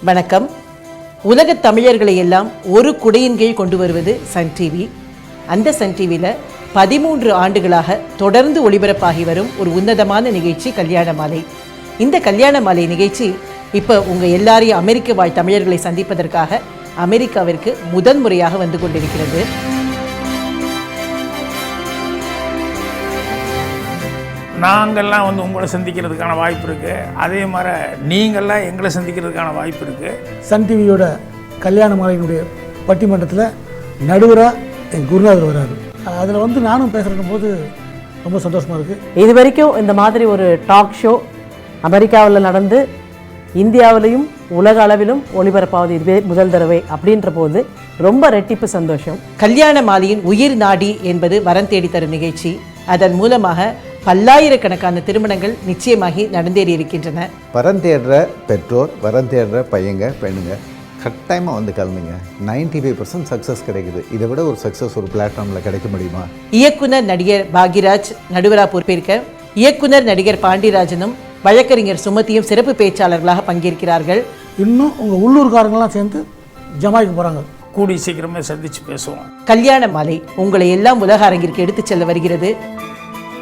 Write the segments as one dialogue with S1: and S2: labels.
S1: வணக்கம். உலகத் தமிழர்களை எல்லாம் ஒரு குடையின் கீழ் கொண்டு வருவது சன் டிவி. அந்த சன் டிவியில் 13 ஆண்டுகளாக தொடர்ந்து ஒளிபரப்பாகி வரும் ஒரு உன்னதமான நிகழ்ச்சி கல்யாண மாலை. இந்த கல்யாண மாலை நிகழ்ச்சி இப்போ உங்கள் எல்லாரையும் அமெரிக்க வாழ் தமிழர்களை சந்திப்பதற்காக அமெரிக்காவிற்கு முதன்முறையாக வந்து கொண்டிருக்கிறது.
S2: நாங்கள்லாம் உங்களை சந்திக்கிறதுக்கான வாய்ப்பு இருக்குது. அதே மாதிரி நீங்கள்லாம் எங்களை சந்திக்கிறதுக்கான வாய்ப்பு இருக்குது.
S3: சன் டிவியோட கல்யாண மாலையினுடைய பட்டிமன்றத்தில் நடுவராக என் குருநாதர் வராரு. அதில் நானும் பேசுகிற போது ரொம்ப சந்தோஷமாக இருக்குது.
S4: இது வரைக்கும் இந்த மாதிரி ஒரு டாக் ஷோ அமெரிக்காவில் நடந்து இந்தியாவிலையும் உலக அளவிலும் ஒளிபரப்பாவது இதுவே முதல் தடவை அப்படின்ற போது ரொம்ப ரெட்டிப்பு சந்தோஷம்.
S1: கல்யாண மாலையின் உயிர் நாடி என்பது வரம் தேடி தரும் நிகழ்ச்சி. அதன் மூலமாக பல்லாயிரக்கணக்கான திருமணங்கள் நிச்சயமாகி நடந்தேறி இருக்கின்றன.
S5: வரம் தேடுற பெற்றோர், வரம் தேடுற பையங்க பெண்ணுங்க கட்டாயமாக கலந்துங்க. 95% சக்ஸஸ் கிடைக்குது. இதை விட ஒரு சக்ஸஸ் ஒரு பிளாட்ஃபார்மில் கிடைக்க முடியுமா?
S1: இயக்குனர் நடிகர் பாக்யராஜ் நடுவராக பொறுப்பேற்க இயக்குனர் நடிகர் பாண்டியராஜனும் வழக்கறிஞர் சுமதியும் சிறப்பு பேச்சாளர்களாக பங்கேற்கிறார்கள்.
S3: இன்னும் உங்கள் உள்ளூர்காரங்களாம் சேர்ந்து ஜமாய்க்கு போகிறாங்க.
S2: கூடி சீக்கிரமே சந்தித்து பேசுவோம்.
S1: கல்யாண மாலை உங்களை எல்லாம் உலக அரங்கிற்கு எடுத்துச் செல்ல வருகிறது.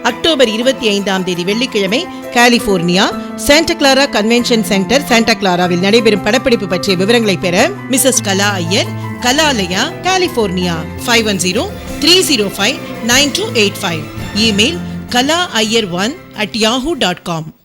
S1: அக்டோபர் 25ஆம் தேதி வெள்ளிக்கிழமை California Santa Clara convention centre Santa கிளாராவில் நடைபெறும் படப்பிடிப்பு பற்றிய விவரங்களை பெற Mrs Kala Iyer, Kalalaya, California 510-305-9285. Email kalaiyer1@yahoo.com.